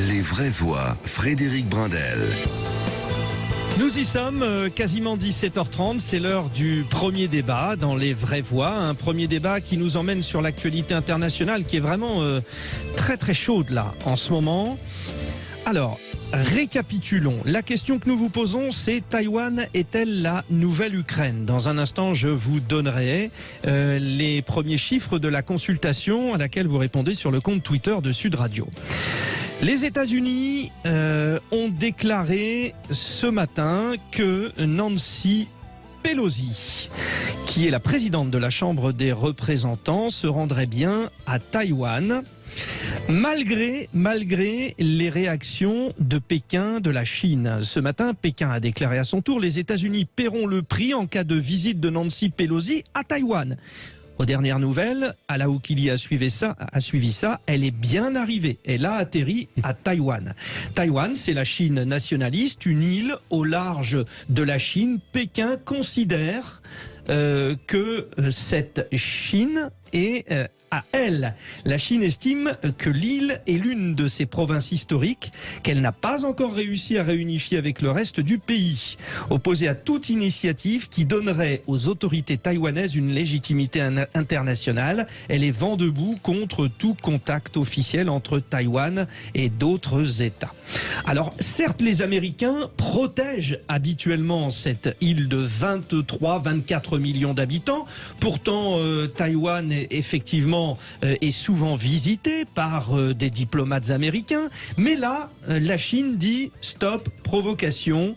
Les vraies voix, Frédéric Brindel. Nous y sommes, quasiment 17h30, c'est l'heure du premier débat dans Les vraies voix. Un premier débat qui nous emmène sur l'actualité internationale qui est vraiment très très chaude là en ce moment. Alors, récapitulons. La question que nous vous posons, c'est Taïwan est-elle la nouvelle Ukraine? Dans un instant, je vous donnerai les premiers chiffres de la consultation à laquelle vous répondez sur le compte Twitter de Sud Radio. Les États-Unis ont déclaré ce matin que Nancy Pelosi, qui est la présidente de la Chambre des représentants, se rendrait bien à Taïwan. Malgré les réactions de Pékin, de la Chine. Ce matin, Pékin a déclaré à son tour: les États-Unis paieront le prix en cas de visite de Nancy Pelosi à Taïwan. Aux dernières nouvelles, Alaou Kili a suivi ça, elle est bien arrivée. Elle a atterri à Taïwan. Taïwan, c'est la Chine nationaliste, une île au large de la Chine. Pékin considère que cette Chine est à elle. La Chine estime que l'île est l'une de ses provinces historiques qu'elle n'a pas encore réussi à réunifier avec le reste du pays. Opposée à toute initiative qui donnerait aux autorités taïwanaises une légitimité internationale, elle est vent debout contre tout contact officiel entre Taïwan et d'autres États. Alors, certes, les Américains protègent habituellement cette île de 23-24 millions d'habitants. Pourtant, Taïwan est souvent visité par des diplomates américains. Mais là, la Chine dit stop, provocation.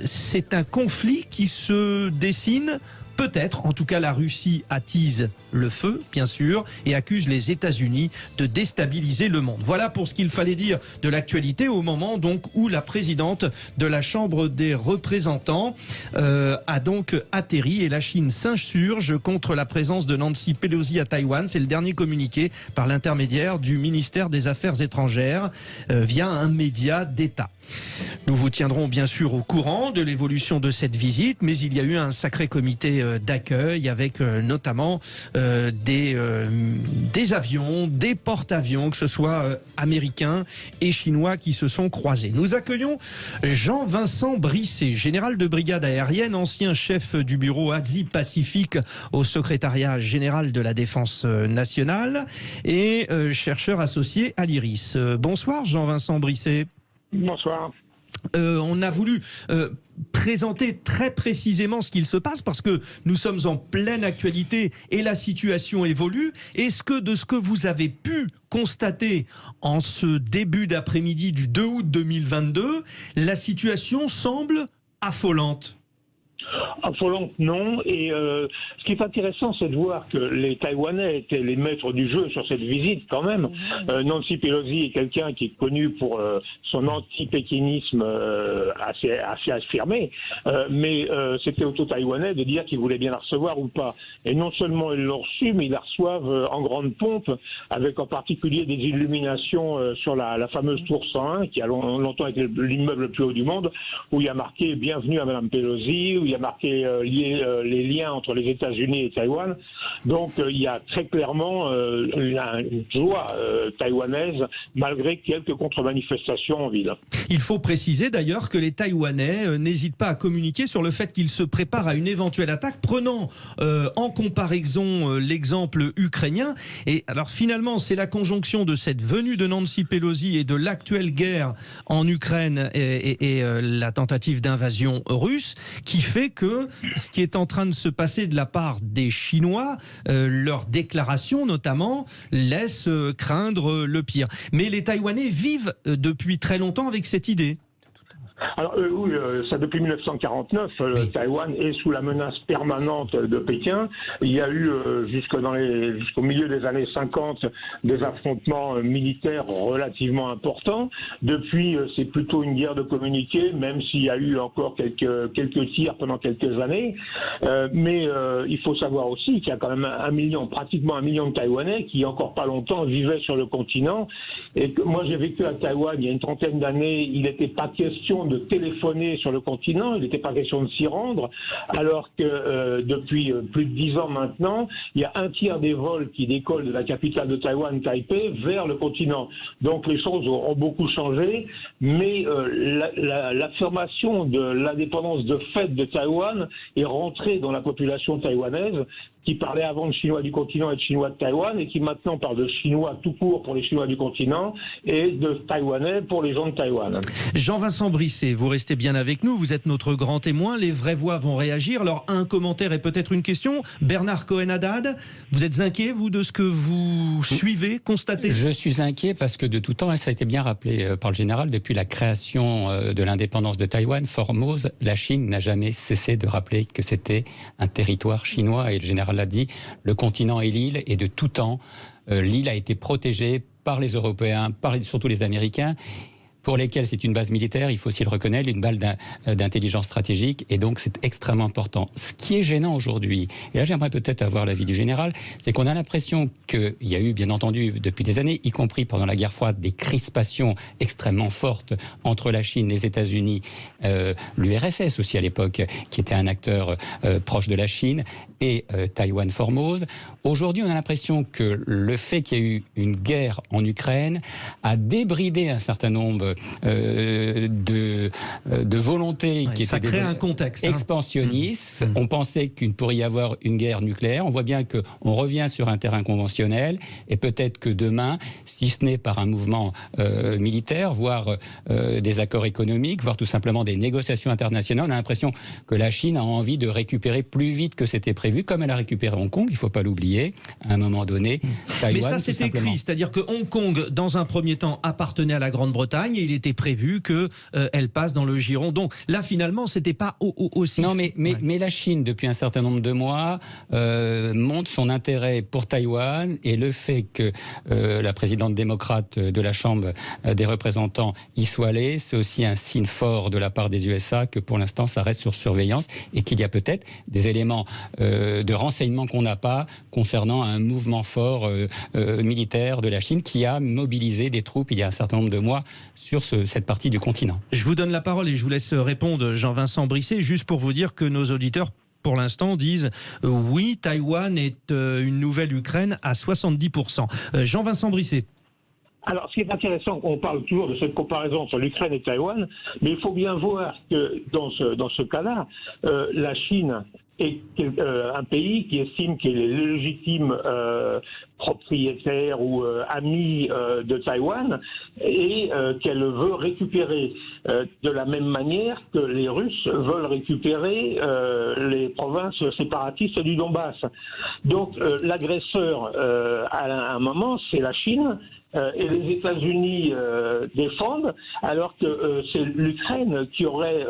C'est un conflit qui se dessine. Peut-être, en tout cas la Russie attise le feu, bien sûr, et accuse les États-Unis de déstabiliser le monde. Voilà pour ce qu'il fallait dire de l'actualité au moment donc où la présidente de la Chambre des représentants a donc atterri et la Chine s'insurge contre la présence de Nancy Pelosi à Taïwan. C'est le dernier communiqué par l'intermédiaire du ministère des Affaires étrangères via un média d'État. Nous vous tiendrons bien sûr au courant de l'évolution de cette visite, mais il y a eu un sacré comité d'accueil avec notamment des avions, des porte-avions, que ce soit américains et chinois qui se sont croisés. Nous accueillons Jean-Vincent Brisset, général de brigade aérienne, ancien chef du bureau Asie-Pacifique au secrétariat général de la Défense nationale et chercheur associé à l'IRIS. Bonsoir Jean-Vincent Brisset. Bonsoir. On a voulu présenter très précisément ce qu'il se passe parce que nous sommes en pleine actualité et la situation évolue. Est-ce que de ce que vous avez pu constater en ce début d'après-midi du 2 août 2022, la situation semble affolante ? Affolante, non. Et ce qui est intéressant, c'est de voir que les Taïwanais étaient les maîtres du jeu sur cette visite, quand même. Nancy Pelosi est quelqu'un qui est connu pour son anti-pékinisme assez affirmé, mais c'était auto-taïwanais de dire qu'ils voulaient bien la recevoir ou pas. Et non seulement ils l'ont reçue, mais ils la reçoivent en grande pompe, avec en particulier des illuminations sur la fameuse tour 101, qui a longtemps été l'immeuble le plus haut du monde, où il y a marqué « Bienvenue à Madame Pelosi », où il y a marqué les liens entre les États-Unis et Taïwan. Donc il y a très clairement une joie taïwanaise, malgré quelques contre-manifestations en ville. Il faut préciser d'ailleurs que les Taïwanais n'hésitent pas à communiquer sur le fait qu'ils se préparent à une éventuelle attaque, prenant en comparaison l'exemple ukrainien. Et alors finalement, c'est la conjonction de cette venue de Nancy Pelosi et de l'actuelle guerre en Ukraine et la tentative d'invasion russe qui fait que ce qui est en train de se passer de la part des Chinois, leur déclaration notamment, laisse craindre le pire. Mais les Taïwanais vivent depuis très longtemps avec cette idée. Alors oui, ça depuis 1949, Taïwan est sous la menace permanente de Pékin. Il y a eu jusqu'au milieu des années 50 des affrontements militaires relativement importants. Depuis, c'est plutôt une guerre de communiqué, même s'il y a eu encore quelques tirs pendant quelques années. Mais il faut savoir aussi qu'il y a quand même pratiquement un million de Taïwanais qui, encore pas longtemps, vivaient sur le continent. Et que moi, j'ai vécu à Taïwan il y a une trentaine d'années. Il n'était pas question de téléphoner sur le continent, il n'était pas question de s'y rendre, alors que depuis plus de 10 ans maintenant, il y a un tiers des vols qui décollent de la capitale de Taïwan, Taipei, vers le continent. Donc les choses ont beaucoup changé, mais l'affirmation de l'indépendance de fait de Taïwan est rentrée dans la population taïwanaise, qui parlait avant de chinois du continent et de chinois de Taïwan, et qui maintenant parle de chinois tout court pour les chinois du continent et de taïwanais pour les gens de Taïwan. Jean-Vincent Brisset, vous restez bien avec nous, vous êtes notre grand témoin, les vraies voix vont réagir. Alors un commentaire et peut-être une question. Bernard Cohen-Haddad, vous êtes inquiet, vous, de ce que vous suivez, constatez? Je suis inquiet parce que de tout temps, et ça a été bien rappelé par le général, depuis la création de l'indépendance de Taïwan, Formose, la Chine n'a jamais cessé de rappeler que c'était un territoire chinois, et le général l'a dit, le continent est l'île, et de tout temps, l'île a été protégée par les Européens, surtout les Américains, pour lesquels c'est une base militaire, il faut aussi le reconnaître, une balle d'intelligence stratégique, et donc c'est extrêmement important. Ce qui est gênant aujourd'hui, et là j'aimerais peut-être avoir l'avis du général, c'est qu'on a l'impression qu'il y a eu, bien entendu, depuis des années, y compris pendant la guerre froide, des crispations extrêmement fortes entre la Chine, les États-Unis, l'URSS aussi à l'époque, qui était un acteur proche de la Chine, et Taïwan Formose. Aujourd'hui, on a l'impression que le fait qu'il y ait eu une guerre en Ukraine a débridé un certain nombre de volontés qui ça étaient crée un contexte expansionnistes. On pensait qu'il pourrait y avoir une guerre nucléaire. On voit bien qu'on revient sur un terrain conventionnel, et peut-être que demain, si ce n'est par un mouvement militaire, voire des accords économiques, voire tout simplement des négociations internationales, on a l'impression que la Chine a envie de récupérer plus vite que c'était prévu, comme elle a récupéré Hong Kong, il ne faut pas l'oublier, à un moment donné. Taïwan, mais ça c'est écrit, c'est-à-dire que Hong Kong, dans un premier temps, appartenait à la Grande-Bretagne, et il était prévu qu'elle passe dans le giron. Donc là, finalement, c'était pas aussi... Non, mais la Chine, depuis un certain nombre de mois, montre son intérêt pour Taïwan, et le fait que la présidente démocrate de la Chambre des représentants y soit allée, c'est aussi un signe fort de la part des USA que pour l'instant, ça reste sur surveillance, et qu'il y a peut-être des éléments de renseignement qu'on n'a pas concernant un mouvement fort militaire de la Chine qui a mobilisé des troupes il y a un certain nombre de mois sur cette partie du continent. Je vous donne la parole et je vous laisse répondre, Jean-Vincent Brisset, juste pour vous dire que nos auditeurs, pour l'instant, disent oui, Taïwan est une nouvelle Ukraine à 70%. Jean-Vincent Brisset. Alors, ce qui est intéressant, on parle toujours de cette comparaison entre l'Ukraine et Taïwan, mais il faut bien voir que dans ce cas-là, la Chine est un pays qui estime qu'il est légitime propriétaire ou ami de Taïwan, et qu'elle veut récupérer de la même manière que les Russes veulent récupérer les provinces séparatistes du Donbass. Donc l'agresseur à un moment, c'est la Chine, et les États-Unis défendent, alors que c'est l'Ukraine qui aurait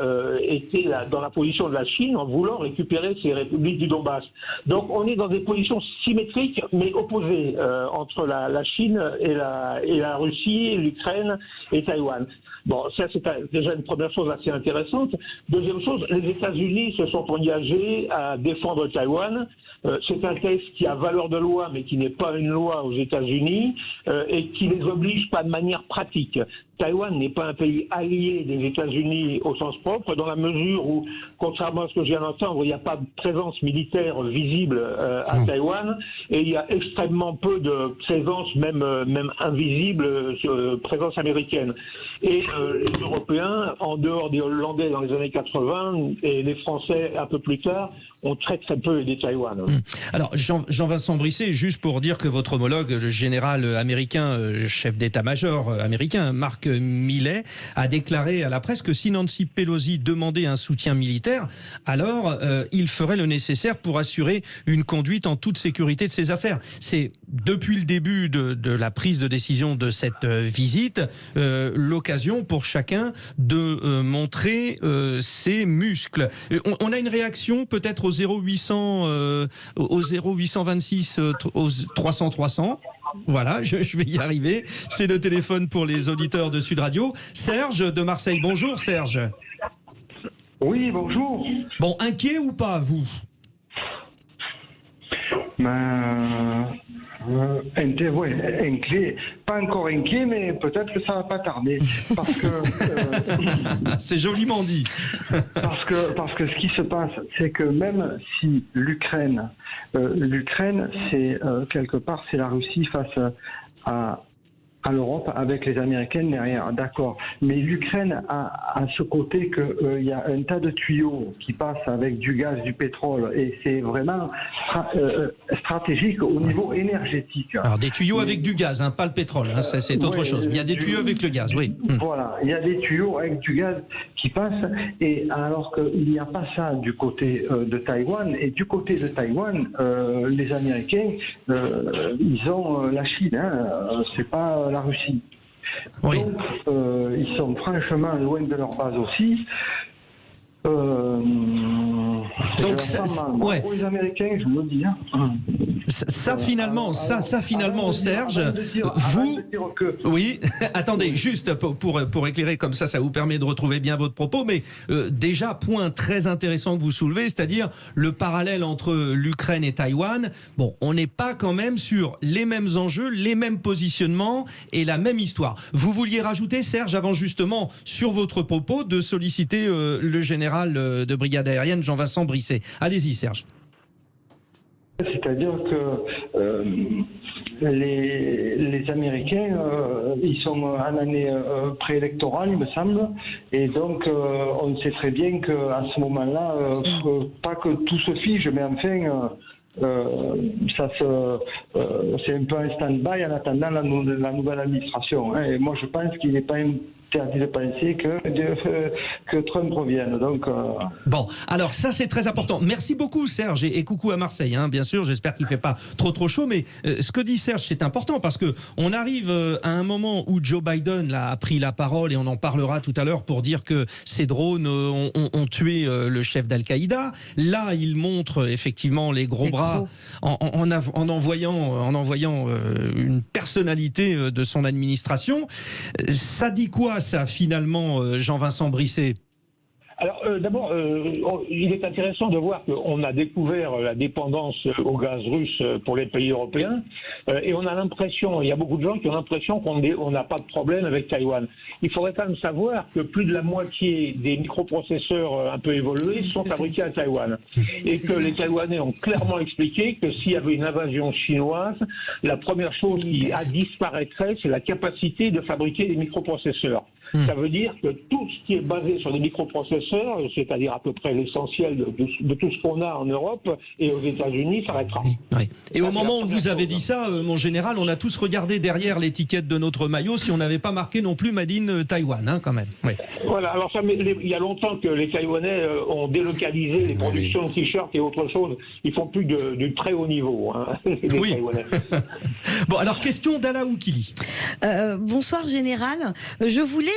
été dans la position de la Chine en voulant récupérer ces républiques du Donbass. Donc on est dans des positions symétriques mais opposées entre la Chine et la Russie, l'Ukraine et Taïwan. Bon, ça c'est déjà une première chose assez intéressante. Deuxième chose, les États-Unis se sont engagés à défendre Taïwan. C'est un texte qui a valeur de loi, mais qui n'est pas une loi aux États-Unis, et qui les oblige pas de manière pratique. Taïwan n'est pas un pays allié des États-Unis au sens propre, dans la mesure où, contrairement à ce que je viens d'entendre, il n'y a pas de présence militaire visible à Taïwan, et il y a extrêmement peu de présence, même invisible, présence américaine. Et les Européens, en dehors des Hollandais dans les années 80, et les Français un peu plus tard, ont très peu aidé Taïwan. Alors, Jean-Vincent Brisset, juste pour dire que votre homologue, le général américain, chef d'état-major américain, Mark Milley, a déclaré à la presse que si Nancy Pelosi demandait un soutien militaire, alors il ferait le nécessaire pour assurer une conduite en toute sécurité de ses affaires. C'est depuis le début de la prise de décision de cette visite, l'occasion pour chacun de montrer ses muscles. On a une réaction peut-être au 0800, au 0826, au 300 300. Voilà, je vais y arriver. C'est le téléphone pour les auditeurs de Sud Radio. Serge de Marseille. Bonjour Serge. Oui, bonjour. Bon, inquiet ou pas, vous? Inquiet. Pas encore inquiet, mais peut-être que ça va pas tarder. Parce que C'est joliment dit. parce que ce qui se passe, c'est que même si l'Ukraine, c'est quelque part, c'est la Russie face à l'Europe avec les Américains derrière, d'accord. Mais l'Ukraine a ce côté qu'il y a un tas de tuyaux qui passent avec du gaz, du pétrole, et c'est vraiment stratégique au niveau énergétique. Alors des tuyaux avec du gaz, hein, pas le pétrole, hein, ça, c'est autre chose. Il y a des tuyaux avec le gaz, oui. Voilà, il y a des tuyaux avec du gaz qui passent, et alors qu'il n'y a pas ça du côté de Taïwan, et du côté de Taïwan, les Américains, ils ont la Chine, hein, c'est pas la Russie. Oui. Donc, ils sont franchement loin de leur base aussi. Donc, ouais. Pour les Américains, je me dis. Hein. Ça finalement, Serge, vous, oui, attendez, juste pour éclairer comme ça vous permet de retrouver bien votre propos, mais déjà, point très intéressant que vous soulevez, c'est-à-dire le parallèle entre l'Ukraine et Taïwan. Bon, on n'est pas quand même sur les mêmes enjeux, les mêmes positionnements et la même histoire. Vous vouliez rajouter, Serge, avant justement, sur votre propos, de solliciter le général de brigade aérienne Jean-Vincent Brisset. Allez-y, Serge. C'est-à-dire que les Américains, ils sont en année préélectorale, il me semble, et donc on sait très bien qu'à ce moment-là, pas que tout se fige, mais enfin, c'est un peu un stand-by en attendant la nouvelle administration. Hein, et moi, je pense qu'il n'est pas interdit de penser que Trump revienne. Donc, Bon, alors ça c'est très important. Merci beaucoup Serge et coucou à Marseille. Hein, bien sûr, j'espère qu'il ne fait pas trop chaud. Mais ce que dit Serge, c'est important parce que on arrive à un moment où Joe Biden a pris la parole et on en parlera tout à l'heure pour dire que ces drones ont tué le chef d'Al-Qaïda. Là, il montre effectivement les gros bras en envoyant une personnalité de son administration. Ça dit quoi ça finalement, Jean-Vincent Brisset? Alors d'abord, il est intéressant de voir qu'on a découvert la dépendance au gaz russe pour les pays européens et on a l'impression, il y a beaucoup de gens qui ont l'impression qu'on n'a pas de problème avec Taïwan. Il faudrait quand même savoir que plus de la moitié des microprocesseurs un peu évolués sont fabriqués à Taïwan et que les Taïwanais ont clairement expliqué que s'il y avait une invasion chinoise, la première chose qui disparaîtrait, c'est la capacité de fabriquer des microprocesseurs. Ça veut dire que tout ce qui est basé sur des microprocesseurs, c'est-à-dire à peu près l'essentiel de tout ce qu'on a en Europe et aux États-Unis, s'arrêtera. Oui. Et au moment où vous avez dit ça, mon général, on a tous regardé derrière l'étiquette de notre maillot si on n'avait pas marqué non plus Made in Taïwan, hein, quand même. Oui. Voilà, alors il y a longtemps que les Taïwanais ont délocalisé les productions de t-shirts et autre chose. Ils font plus du très haut niveau, hein, les Taïwanais. Bon, alors question d'Ala Oukili. Bonsoir général. Je voulais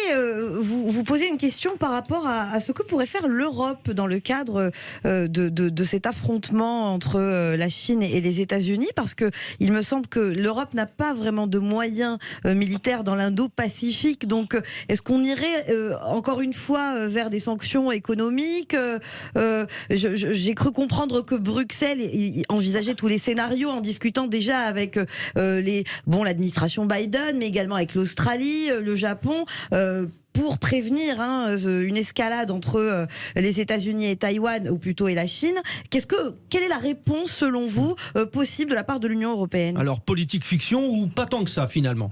vous poser une question par rapport à ce que pourrait faire l'Europe dans le cadre de cet affrontement entre la Chine et les États-Unis, parce que il me semble que l'Europe n'a pas vraiment de moyens militaires dans l'Indo-Pacifique. Donc, est-ce qu'on irait encore une fois vers des sanctions économiques? J'ai cru comprendre que Bruxelles envisageait tous les scénarios en discutant déjà avec l'administration Biden, mais également avec l'Australie, le Japon, pour prévenir une escalade entre les États-Unis et Taïwan, ou plutôt et la Chine. Quelle est la réponse, selon vous, possible de la part de l'Union européenne? Alors, politique fiction ou pas tant que ça, finalement?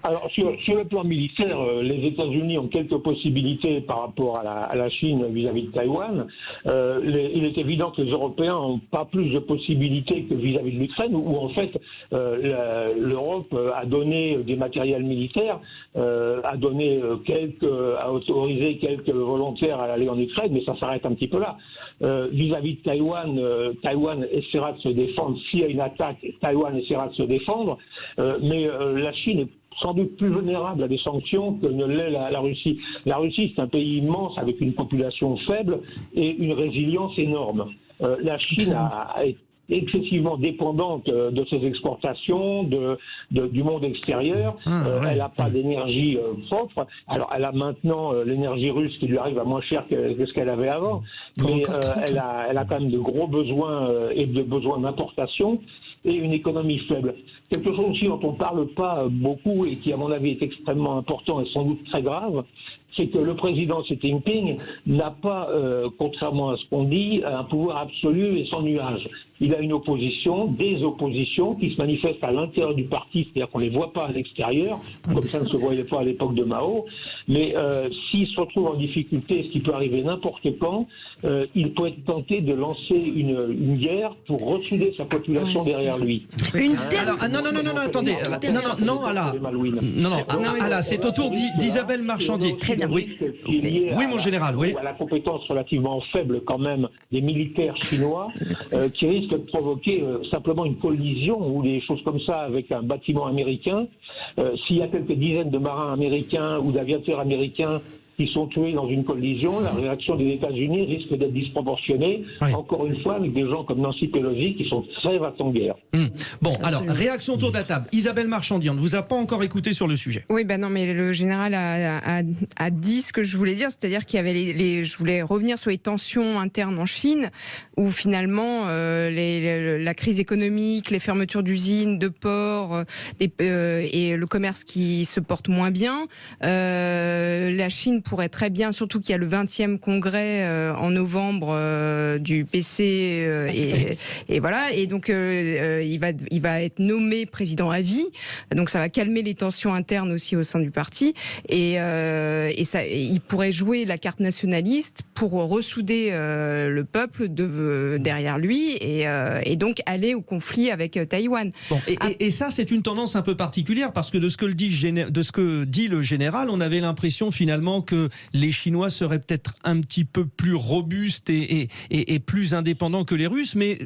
Alors, sur le plan militaire, les États-Unis ont quelques possibilités par rapport à la Chine vis-à-vis de Taïwan. Il est évident que les Européens n'ont pas plus de possibilités que vis-à-vis de l'Ukraine, où en fait, l'Europe a donné des matériels militaires, a autorisé quelques volontaires à aller en Ukraine, mais ça s'arrête un petit peu là. Vis-à-vis de Taïwan, Taïwan essaiera de se défendre. S'il y a une attaque, Taïwan essaiera de se défendre, mais la Chine est sans doute plus vulnérable à des sanctions que ne l'est la Russie. La Russie, c'est un pays immense avec une population faible et une résilience énorme. La Chine est excessivement dépendante de ses exportations, du monde extérieur. Elle n'a pas d'énergie propre. Alors, elle a maintenant l'énergie russe qui lui arrive à moins cher que ce qu'elle avait avant. Mais elle a quand même de gros besoins et de besoins d'importation et une économie faible. quelque chose aussi dont on ne parle pas beaucoup et qui, à mon avis, est extrêmement important et sans doute très grave, c'est que le président Xi Jinping n'a pas, contrairement à ce qu'on dit, un pouvoir absolu et sans nuage. Il a une opposition, des oppositions qui se manifestent à l'intérieur du parti, c'est-à-dire qu'on ne les voit pas à l'extérieur, comme ça ne se voyait pas à l'époque de Mao. Mais s'il se retrouve en difficulté, ce qui peut arriver n'importe quand, il peut être tenté de lancer une guerre pour ressouder sa population derrière lui. Attendez. C'est au tour d'Isabelle Marchandier. Très bien. Oui, mon général, oui. À la compétence relativement faible quand même des militaires chinois qui risquent de provoquer simplement une collision ou des choses comme ça avec un bâtiment américain. S'il y a quelques dizaines de marins américains ou d'aviateurs américains qui sont tués dans une collision, la réaction des États-Unis risque d'être disproportionnée, encore une fois, avec des gens comme Nancy Pelosi qui sont très va-t-en-guerre. Bon, alors, réaction autour de la table. Isabelle Marchandier, on ne vous a pas encore écouté sur le sujet. Oui, non, mais le général a dit ce que je voulais dire, c'est-à-dire qu'il y avait je voulais revenir sur les tensions internes en Chine, où finalement, la crise économique, les fermetures d'usines, de ports, et le commerce qui se porte moins bien, la Chine pourrait très bien, surtout qu'il y a le 20e congrès en novembre du PC et voilà, et donc il va être nommé président à vie, donc ça va calmer les tensions internes aussi au sein du parti et il pourrait jouer la carte nationaliste pour ressouder le peuple derrière lui et donc aller au conflit avec Taïwan. Bon, et ça c'est une tendance un peu particulière parce que de ce que dit le général, on avait l'impression finalement que les Chinois seraient peut-être un petit peu plus robustes et plus indépendants que les Russes, mais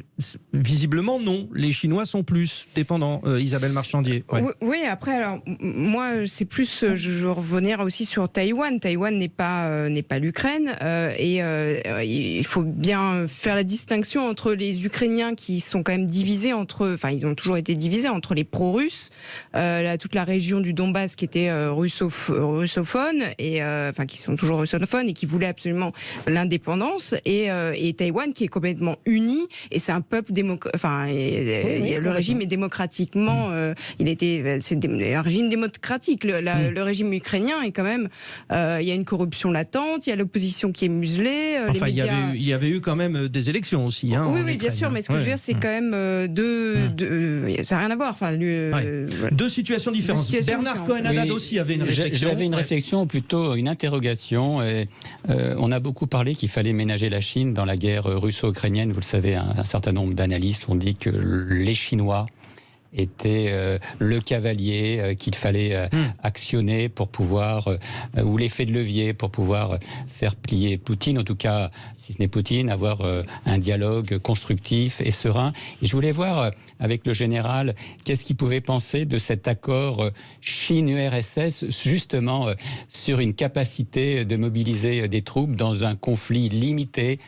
visiblement non, les Chinois sont plus dépendants. Isabelle Marchandier. Ouais. Oui, après, alors moi c'est plus, je veux revenir aussi sur Taïwan. Taïwan n'est pas l'Ukraine il faut bien faire la distinction entre les Ukrainiens qui sont quand même divisés ils ont toujours été divisés entre les pro-russes, toute la région du Donbass qui était russophone qui sont toujours russophones et qui voulaient absolument l'indépendance et Taïwan qui est complètement uni et c'est un peuple le régime est démocratiquement c'est un régime démocratique. Le régime ukrainien est quand même il y a une corruption latente, il y a l'opposition qui est muselée. Il y avait eu quand même des élections aussi. Oui, bien sûr, mais ce que je veux dire, c'est quand même ça n'a rien à voir. Deux situations différentes. Bernard Cohen-Haddad aussi avait une réflexion. J'avais une réflexion, plutôt une interrogation. On a beaucoup parlé qu'il fallait ménager la Chine dans la guerre russo-ukrainienne. Vous le savez, un certain nombre d'analystes ont dit que les Chinois était le cavalier qu'il fallait actionner pour pouvoir, ou l'effet de levier pour pouvoir faire plier Poutine, en tout cas, si ce n'est Poutine, avoir un dialogue constructif et serein. Et je voulais voir avec le général qu'est-ce qu'il pouvait penser de cet accord Chine-URSS, justement sur une capacité de mobiliser des troupes dans un conflit limité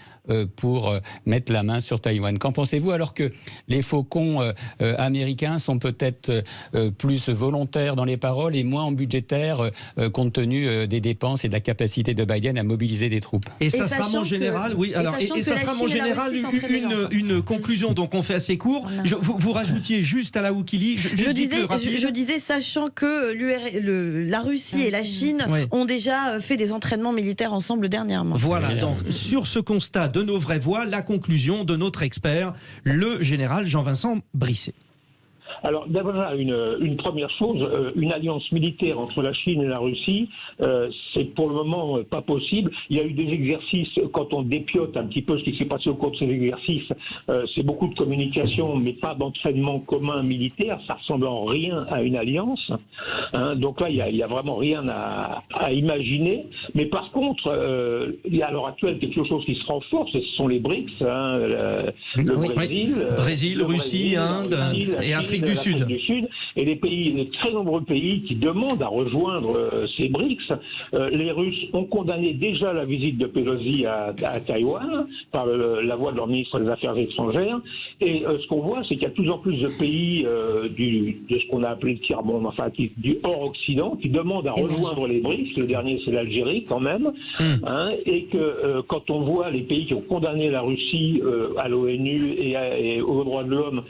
pour mettre la main sur Taïwan. Qu'en pensez-vous, alors que les faucons américains sont peut-être plus volontaires dans les paroles et moins budgétaires compte tenu des dépenses et de la capacité de Biden à mobiliser des troupes? Et ça sera mon général, oui. Alors, et ça sera mon général une conclusion. Donc on fait assez court. Vous rajoutiez juste à la Wikili. Je disais, sachant que la Russie et la Chine ont déjà fait des entraînements militaires ensemble dernièrement. Voilà. Donc sur ce constat de nos vraies voix, la conclusion de notre expert, le général Jean-Vincent Brisset. Alors d'abord, une première chose, une alliance militaire entre la Chine et la Russie, c'est pour le moment pas possible. Il y a eu des exercices, quand on dépiote un petit peu ce qui s'est passé au cours de ces exercices, c'est beaucoup de communication, mais pas d'entraînement commun militaire. Ça ressemble en rien à une alliance. Donc là, il y a vraiment rien à imaginer. Mais par contre, il y a à l'heure actuelle quelque chose qui se renforce, et ce sont les BRICS, le Brésil, Russie, Inde et Afrique du Sud. Et les très nombreux pays qui demandent à rejoindre ces BRICS. Les Russes ont condamné déjà la visite de Pelosi à Taïwan par la voix de leur ministre des Affaires étrangères. Et ce qu'on voit, c'est qu'il y a de plus en plus de pays de ce qu'on a appelé le tiers-monde, du hors-Occident, qui demandent à rejoindre les BRICS. Le dernier, c'est l'Algérie quand même. Et que quand on voit les pays qui ont condamné la Russie à l'ONU et aux droits de l'homme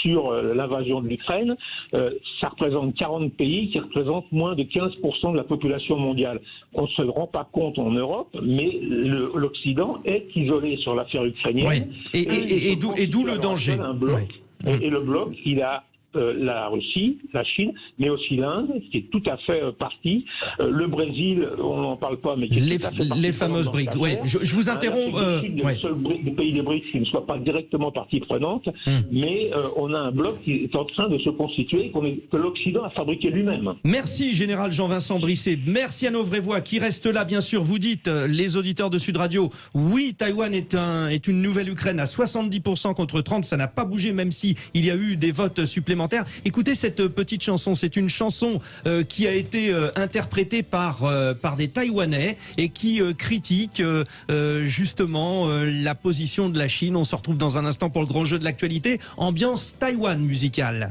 sur l'invasion de l'Ukraine, ça représente 40 pays qui représentent moins de 15% de la population mondiale. On ne se rend pas compte en Europe, mais l'Occident est isolé sur l'affaire ukrainienne. Ouais. Et d'où le danger. Un bloc, et le bloc, il a la Russie, la Chine, mais aussi l'Inde, qui est tout à fait partie. Le Brésil, on n'en parle pas, mais qui est tout à fait partie les fameuses BRICS. Oui, je vous interromps. C'est le seul des pays des BRICS qui ne soit pas directement partie prenante, mais on a un bloc qui est en train de se constituer, que l'Occident a fabriqué lui-même. Merci, Général Jean-Vincent Brisset. Merci à nos vraies voix qui restent là, bien sûr. Vous dites, les auditeurs de Sud Radio, oui, Taïwan est une nouvelle Ukraine à 70% contre 30%. Ça n'a pas bougé, même si il y a eu des votes supplémentaires. Écoutez cette petite chanson, c'est une chanson qui a été interprétée par des Taïwanais et qui critique justement la position de la Chine. On se retrouve dans un instant pour le grand jeu de l'actualité, ambiance Taïwan musicale.